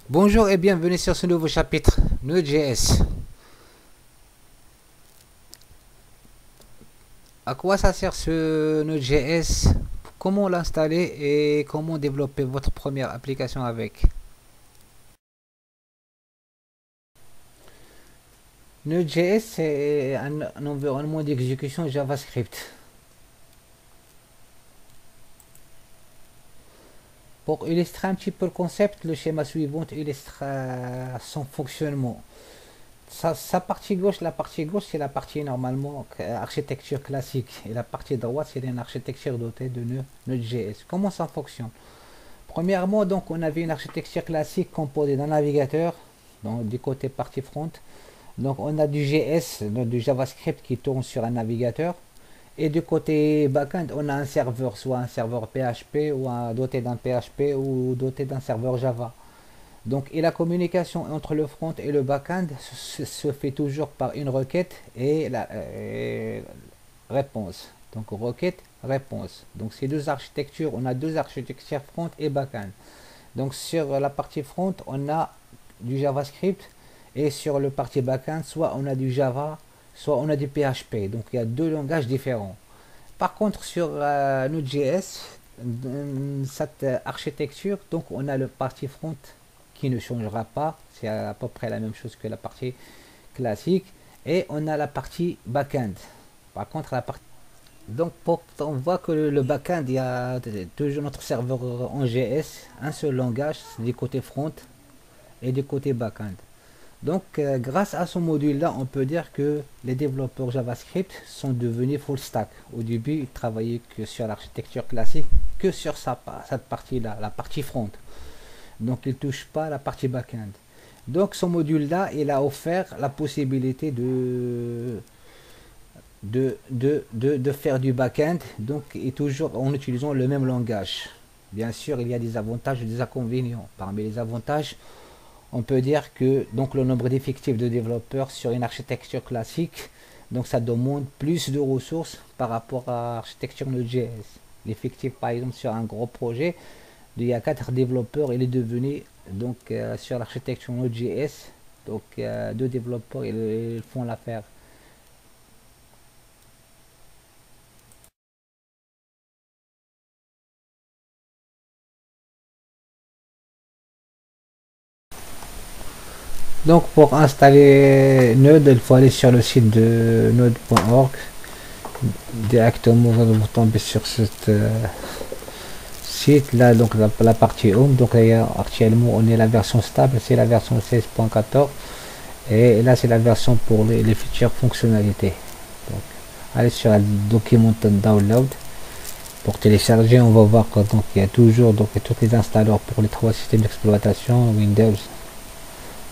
Bonjour et bienvenue sur ce nouveau chapitre Node.js. À quoi ça sert ce Node.js? Comment l'installer et comment développer votre première application avec? Node.js c'est un environnement d'exécution JavaScript. Pour illustrer un petit peu le concept, le schéma suivant illustre son fonctionnement. Sa partie gauche, la partie gauche c'est la partie normalement architecture classique et la partie droite c'est une architecture dotée de Node.js. Comment ça fonctionne? Premièrement, donc on avait une architecture classique composée d'un navigateur, donc du côté partie front. Donc on a du JS, donc du JavaScript qui tourne sur un navigateur. Et du côté backend, on a un serveur, soit un serveur PHP ou doté d'un PHP ou doté d'un serveur Java. Donc, et la communication entre le front et le backend se fait toujours par une requête et la réponse. Donc, requête, réponse. Donc, ces deux architectures, on a deux architectures front et backend. Donc, sur la partie front, on a du JavaScript et sur le partie backend, soit on a du Java, soit on a du PHP. Donc, il y a deux langages différents. Par contre, sur Node.js, cette architecture, donc on a le partie front qui ne changera pas, c'est à peu près la même chose que la partie classique, et on a la partie backend. Par contre, la partie donc on voit que le backend, il y a toujours notre serveur en JS, un seul langage du côté front et du côté backend. Donc grâce à ce module là, on peut dire que les développeurs JavaScript sont devenus full stack. Au début, ils travaillaient que sur l'architecture classique, que sur cette partie là, la partie front. Donc il ne touche pas la partie backend. Donc ce module là, il a offert la possibilité de faire du backend, donc et toujours en utilisant le même langage. Bien sûr, il y a des avantages et des inconvénients. Parmi les avantages, on peut dire que donc le nombre d'effectifs de développeurs sur une architecture classique, donc ça demande plus de ressources par rapport à l'architecture Node.js. L'effectif par exemple sur un gros projet, il y a 4 développeurs, il est devenu donc sur l'architecture Node.js, donc 2 développeurs ils font l'affaire. Donc pour installer Node, il faut aller sur le site de node.org. Directement vous tombez sur cette site là, donc la partie home. Donc là, actuellement on est la version stable, c'est la version 16.14 et là c'est la version pour les futures fonctionnalités. Donc allez sur la document download pour télécharger. On va voir que donc il y a toujours donc tous les installeurs pour les 3 systèmes d'exploitation Windows,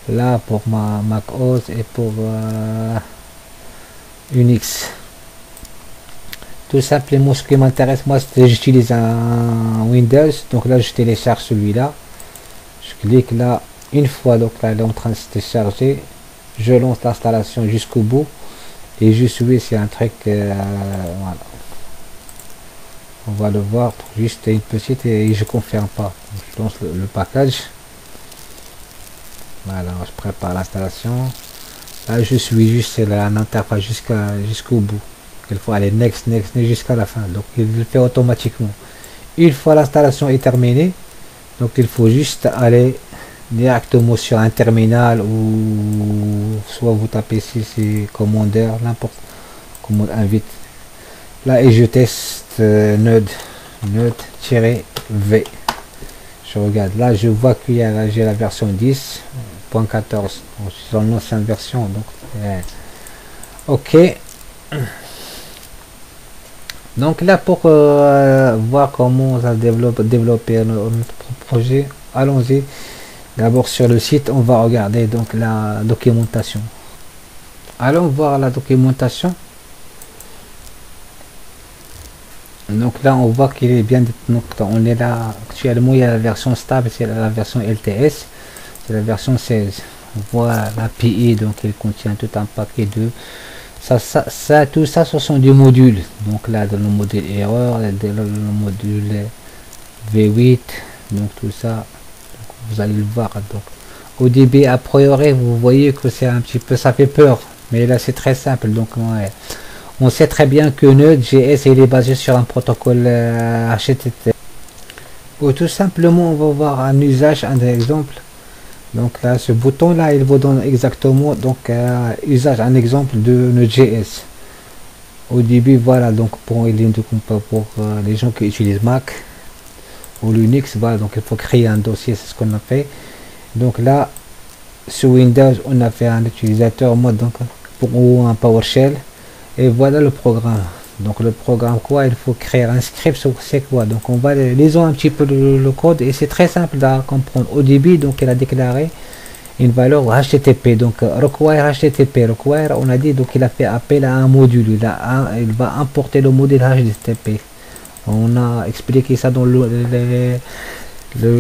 là pour ma Mac OS et pour Unix. Tout simplement, ce qui m'intéresse moi, c'est j'utilise un Windows, donc là je télécharge celui-là, je clique là, une fois donc là elle est en train de se télécharger, je lance l'installation jusqu'au bout et je suis, c'est un truc voilà, on va le voir, juste une petite et je confirme pas, je lance le package. Voilà, je prépare l'installation. Là, je suis juste l'interface jusqu'au bout. Il faut aller next, next, next jusqu'à la fin. Donc, il le fait automatiquement. Une fois l'installation est terminée, donc il faut juste aller directement sur un terminal ou soit vous tapez ici, c'est commandeur, n'importe commande invite. Là, et je teste node-v. Je regarde là, je vois qu'il y a j'ai la version 10.14 dans l'ancienne version, donc ok. Donc là pour voir comment on va développer notre projet, allons-y. D'abord sur le site, on va regarder donc la documentation. Allons voir la documentation. Donc là on voit qu'il est bien, donc on est là actuellement, il y a la version stable, c'est la version LTS, c'est la version 16. On voit l'API, donc il contient tout un paquet de tout ça, ce sont des modules. Donc là dans le module erreur, dans le module V8, donc tout ça, donc vous allez le voir. Donc au début, a priori, vous voyez que c'est un petit peu, ça fait peur. Mais là, c'est très simple. Donc, ouais. On sait très bien que Node.js il est basé sur un protocole HTTP. Ou tout simplement, on va voir un usage, un exemple. Donc là, ce bouton là, il vous donne exactement donc usage, un exemple de Node.js. Au début, voilà, donc pour les gens qui utilisent Mac ou Linux, voilà, donc il faut créer un dossier, c'est ce qu'on a fait. Donc là, sur Windows, on a fait un utilisateur mode donc pour un PowerShell. Et voilà le programme. Donc le programme quoi, il faut créer un script sur c'est quoi. Donc on va lisons un petit peu le code et c'est très simple à comprendre. Au début, donc il a déclaré une valeur HTTP. Donc require HTTP. Require, on a dit donc il a fait appel à un module. Il va importer le module HTTP. On a expliqué ça dans le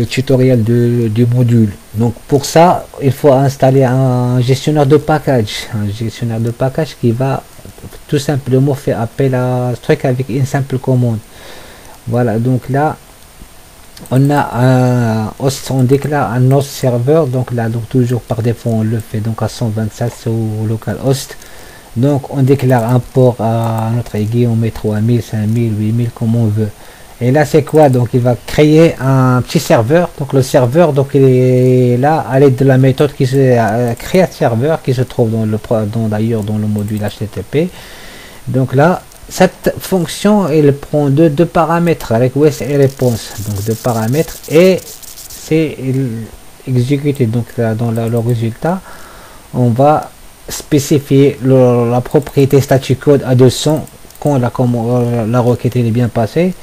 tutoriel du module. Donc pour ça, il faut installer un gestionnaire de package. Un gestionnaire de package qui va tout simplement faire appel à ce truc avec une simple commande. Voilà, donc là on a un host, on déclare un host serveur. Donc là, donc toujours par défaut on le fait donc à 127 sur localhost. Donc on déclare un port à notre aiguille, on met 3000, 5000, 8000 comme on veut. Et là c'est quoi? Donc il va créer un petit serveur. Donc le serveur, donc il est là à l'aide de la méthode qui se create serveur qui se trouve d'ailleurs dans le module HTTP. Donc là cette fonction elle prend deux paramètres, request et réponse. Donc deux paramètres et c'est exécuté. Donc là, dans le résultat on va spécifier la propriété static code à 200 quand la requête est bien passée.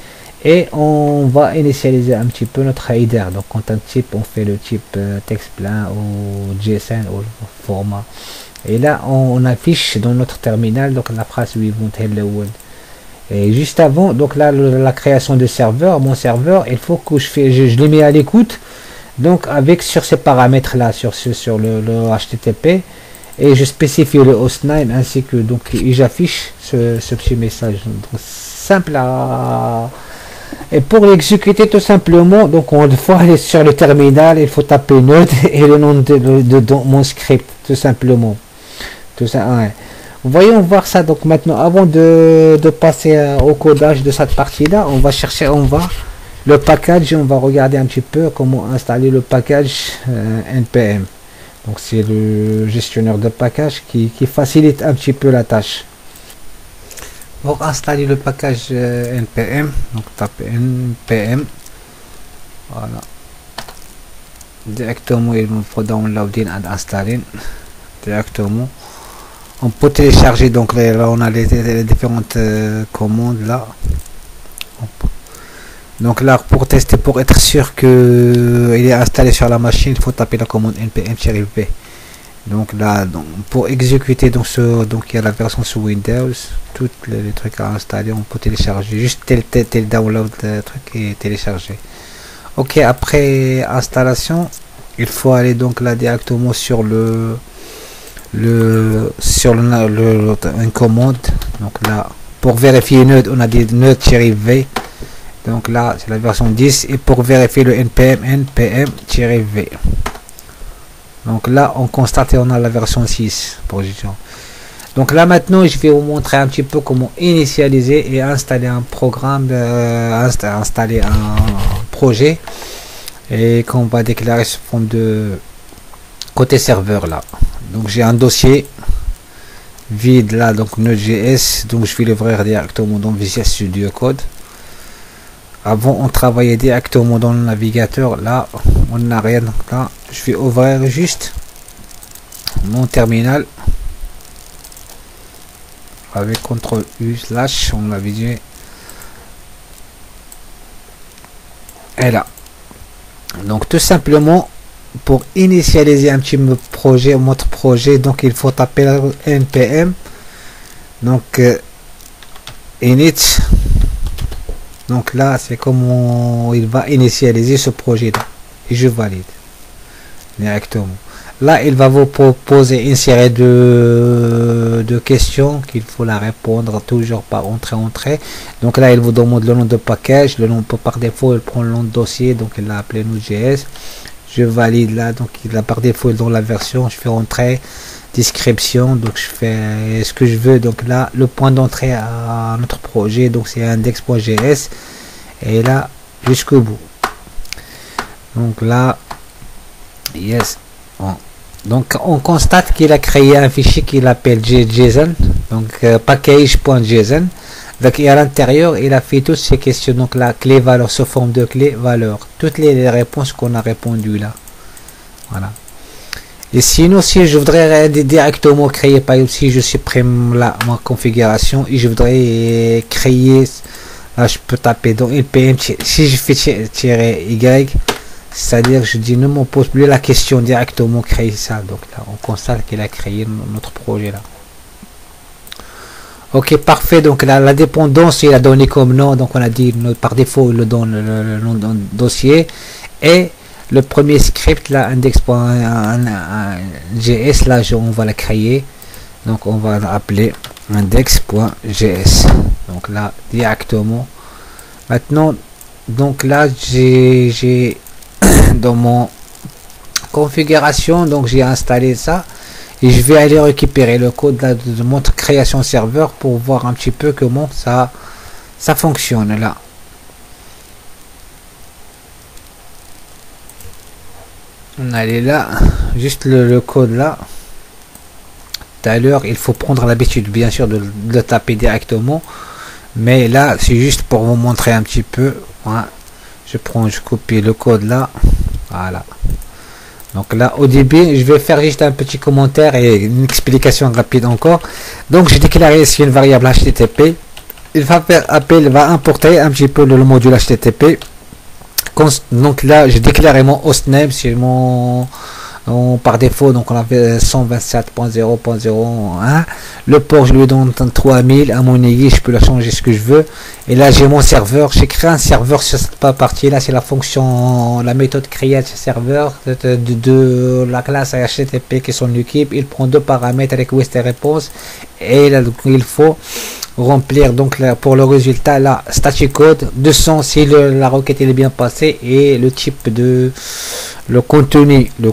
Et on va initialiser un petit peu notre header. Donc quand un type, on fait le type texte plein ou JSON ou format. Et là on affiche dans notre terminal donc la phrase suivante hello world. Et juste avant donc là la création de serveur, mon serveur il faut que je le mets à l'écoute. Donc avec sur ces paramètres là sur le HTTP et je spécifie le hostname ainsi que donc j'affiche ce petit message. Donc simple à. Et pour l'exécuter tout simplement, donc on faut aller sur le terminal, il faut taper Node et le nom de mon script, tout simplement. Tout ça, ouais. Voyons voir ça. Donc maintenant, avant de passer au codage de cette partie-là, on va chercher, le package, on va regarder un petit peu comment installer le package npm. Donc c'est le gestionnaire de package qui facilite un petit peu la tâche. Pour installer le package npm, donc tapez npm, voilà, directement il nous faut downloading and installing directement. On peut télécharger, donc là on a les différentes commandes là. Donc là pour tester, pour être sûr que il est installé sur la machine, il faut taper la commande npm-v. Donc là, donc, pour exécuter donc il y a la version sur Windows, tous les trucs à installer, on peut télécharger juste tel download truc et télécharger. Ok, après installation, il faut aller donc là directement sur une commande. Donc là, pour vérifier Node, on a dit Node-v. Donc là, c'est la version 10 et pour vérifier le npm-v. Donc là on constate on a la version 6 position. Donc là maintenant je vais vous montrer un petit peu comment initialiser et installer un programme, installer un projet et qu'on va déclarer sous forme de côté serveur là. Donc j'ai un dossier vide là, donc Node.js, donc je vais l'ouvrir directement dans Visual Studio Code. Avant on travaillait directement dans le navigateur, là on n'a rien. Donc là je vais ouvrir juste mon terminal avec CTRL U slash, on l'a vu, et là donc tout simplement pour initialiser un petit projet, notre projet, donc il faut taper npm donc init. Donc là c'est comment il va initialiser ce projet là et je valide directement. Là il va vous proposer une série de questions qu'il faut la répondre toujours par entrée. Donc là il vous demande le nom de package, le nom par défaut il prend le nom de dossier, donc il l'a appelé Node.js. je valide là, donc il a par défaut dans la version, je fais entrer description, donc je fais ce que je veux. Donc là le point d'entrée à notre projet, donc c'est index.js, et là jusqu'au bout. Donc là yes, bon. Donc on constate qu'il a créé un fichier qu'il appelle JSON, donc package.json. Donc, et à l'intérieur, il a fait toutes ces questions. Donc, la clé valeur sous forme de clé valeur. Toutes les réponses qu'on a répondues là. Voilà. Et sinon, si je voudrais directement créer, par exemple, si je supprime là ma configuration et je voudrais créer, là, je peux taper dans npm, si je fais -y, c'est-à-dire, je dis, ne me pose plus la question directement créer ça. Donc, là, on constate qu'il a créé notre projet là. Ok, parfait. Donc la dépendance, il a donné comme nom, donc on a dit par défaut il le donne le nom d'un dossier, et le premier script là, index.js, là on va la créer, donc on va l'appeler index.js. donc là directement maintenant, donc là j'ai dans mon configuration, donc j'ai installé ça. Et je vais aller récupérer le code de notre création serveur pour voir un petit peu comment ça fonctionne là. On allait là, juste le code là. Tout à l'heure, il faut prendre l'habitude bien sûr de le taper directement. Mais là, c'est juste pour vous montrer un petit peu. Voilà. Je copie le code là. Voilà. Donc là, au début, je vais faire juste un petit commentaire et une explication rapide encore. Donc, j'ai déclaré ici une variable HTTP. Il va faire appel, va importer un petit peu le module HTTP. Donc là, j'ai déclaré mon hostname, c'est mon par défaut. Donc, on avait 127.0.01. Le port, je lui donne 3000. À mon aiguille, je peux la changer ce que je veux. Et là, j'ai mon serveur. J'ai créé un serveur sur cette partie là. C'est la fonction, la méthode create serveur de la classe HTTP qui est son équipe. Il prend deux paramètres, request et réponse. Et là, donc, il faut remplir donc là, pour le résultat là, static code 200 si la requête est bien passée, et le type de le contenu de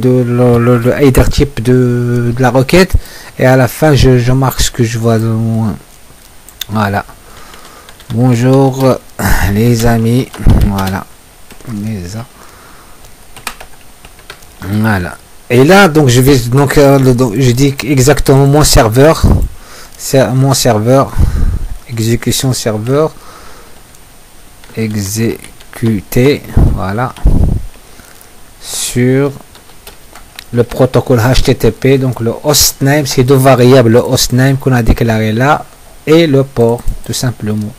le header type de la requête, et à la fin je marque ce que je vois. Voilà, bonjour les amis, voilà, voilà. Et là donc je vais donc je dis exactement mon serveur, c'est mon serveur, exécution serveur, exécuter, voilà, sur le protocole HTTP. Donc le hostname, c'est deux variables, le hostname qu'on a déclaré là et le port, tout simplement.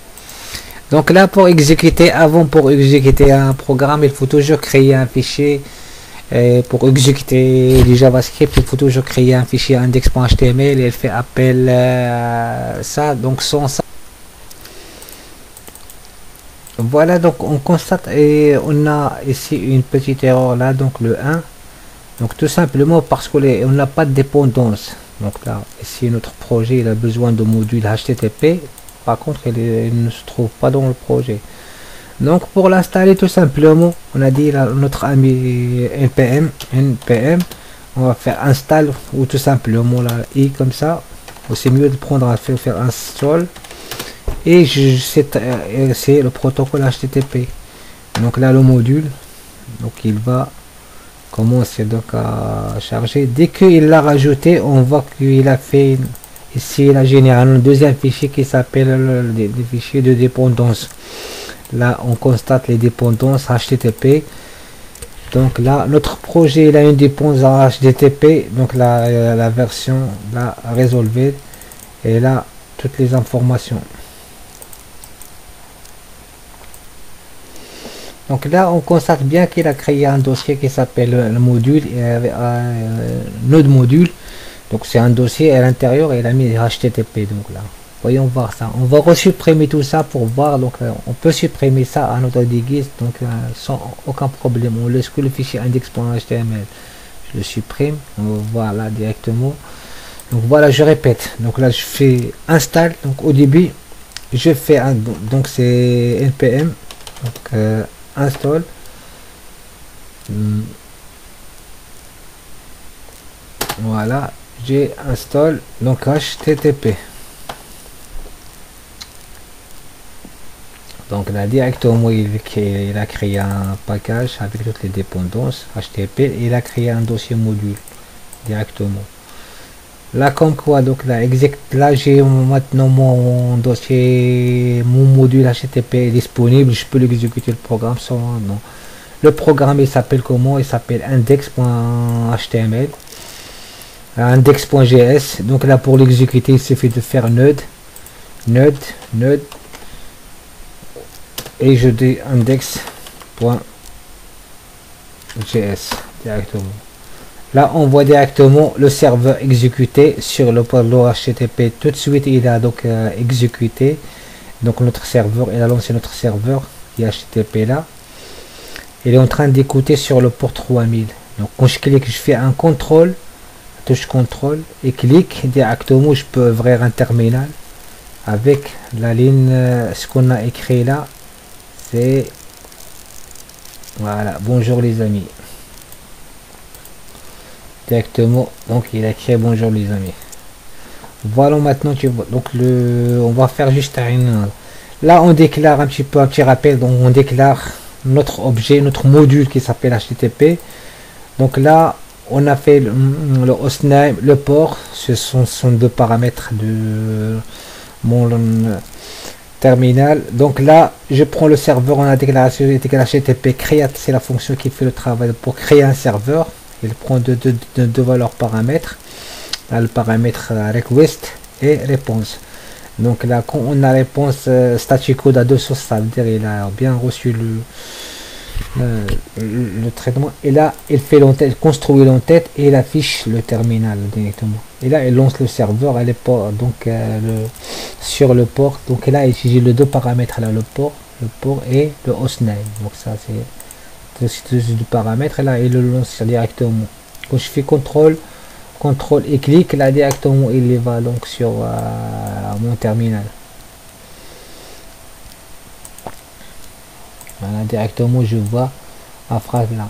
Donc là, pour exécuter un programme, il faut toujours créer un fichier. Et pour exécuter du JavaScript, il faut toujours créer un fichier index.html, et il fait appel à ça. Donc sans ça, voilà, donc on constate et on a ici une petite erreur là, donc le 1. Donc tout simplement parce qu'on n'a pas de dépendance. Donc là, ici notre projet, il a besoin de module HTTP. Par contre, il ne se trouve pas dans le projet. Donc pour l'installer, tout simplement, on a dit là, notre ami npm, on va faire install, ou tout simplement là, i comme ça. C'est mieux de prendre à faire install, et c'est le protocole HTTP. Donc là le module, donc il va commencer donc à charger. Dès qu'il l'a rajouté, on voit qu'il a fait ici, il a généré un deuxième fichier qui s'appelle les fichiers de dépendance. Là on constate les dépendances HTTP. Donc là notre projet, il a une dépendance HTTP, donc la version là résolvée, et là toutes les informations. Donc là on constate bien qu'il a créé un dossier qui s'appelle le module, et node module. Donc c'est un dossier à l'intérieur, et il a mis HTTP. Donc là voyons voir ça. On va resupprimer tout ça pour voir. Donc on peut supprimer ça à notre déguise, donc sans aucun problème. On laisse que le fichier index.html. Je le supprime, on va voir là directement. Donc voilà, je répète. Donc là je fais install. Donc au début je fais donc c'est npm, donc install. Voilà, j'ai installé donc HTTP. Donc là directement il a créé un package avec toutes les dépendances HTTP et il a créé un dossier module directement. Là comme quoi donc là exact, là j'ai maintenant mon dossier, mon module HTTP est disponible, je peux l'exécuter le programme sans nom. Le programme il s'appelle comment? Il s'appelle index.html, index.js. Donc là pour l'exécuter il suffit de faire node et je dis index.js directement. Là on voit directement le serveur exécuté sur le port HTTP. Tout de suite il a donc exécuté donc notre serveur, il a lancé notre serveur qui est HTTP là. Il est en train d'écouter sur le port 3000. Donc quand je clique, je fais un contrôle, touche contrôle et clique directement, je peux ouvrir un terminal avec la ligne, ce qu'on a écrit là, c'est voilà, bonjour les amis. Directement, donc il a écrit bonjour les amis. Voilà, maintenant tu vois, donc on va faire juste une, là on déclare un petit rappel, donc on déclare notre objet, notre module qui s'appelle HTTP. Donc là on a fait le hostname, le port, ce sont deux paramètres de mon terminal. Donc là je prends le serveur, on a déclaré HTTP create, c'est la fonction qui fait le travail pour créer un serveur. Il prend deux valeurs paramètres, là, le paramètre request et réponse. Donc là quand on a réponse static code à 2 sources, ça veut dire il a bien reçu le traitement, et là il fait l'entête, construit l'entête et il affiche le terminal directement, et là il lance le serveur à l'époque, donc sur le port. Donc là il utilise les deux paramètres là, le port et le hostname. Donc ça c'est du paramètre, et là il le lance directement. Quand je fais contrôle et clique, là directement il va donc sur mon terminal. Voilà, directement je vois la phrase là.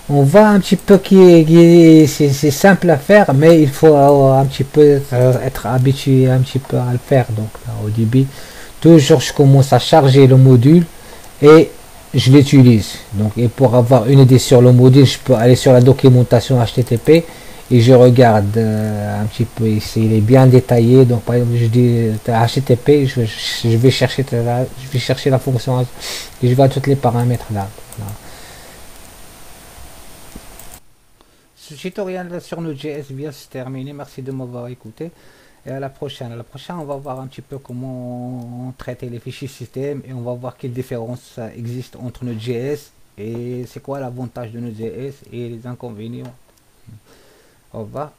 On voit un petit peu qui c'est simple à faire, mais il faut un petit peu être habitué un petit peu à le faire. Donc là, au début toujours je commence à charger le module et je l'utilise. Donc, et pour avoir une idée sur le module, je peux aller sur la documentation HTTP et je regarde un petit peu ici, il est bien détaillé. Donc par exemple je dis HTTP, je vais chercher la fonction et je vois tous les paramètres là. Ce tutoriel sur Node.js vient se terminer. Merci de m'avoir écouté et à la prochaine. À la prochaine on va voir un petit peu comment traiter les fichiers système et on va voir quelle différence existe entre Node.js et c'est quoi l'avantage de Node.js et les inconvénients. Au revoir.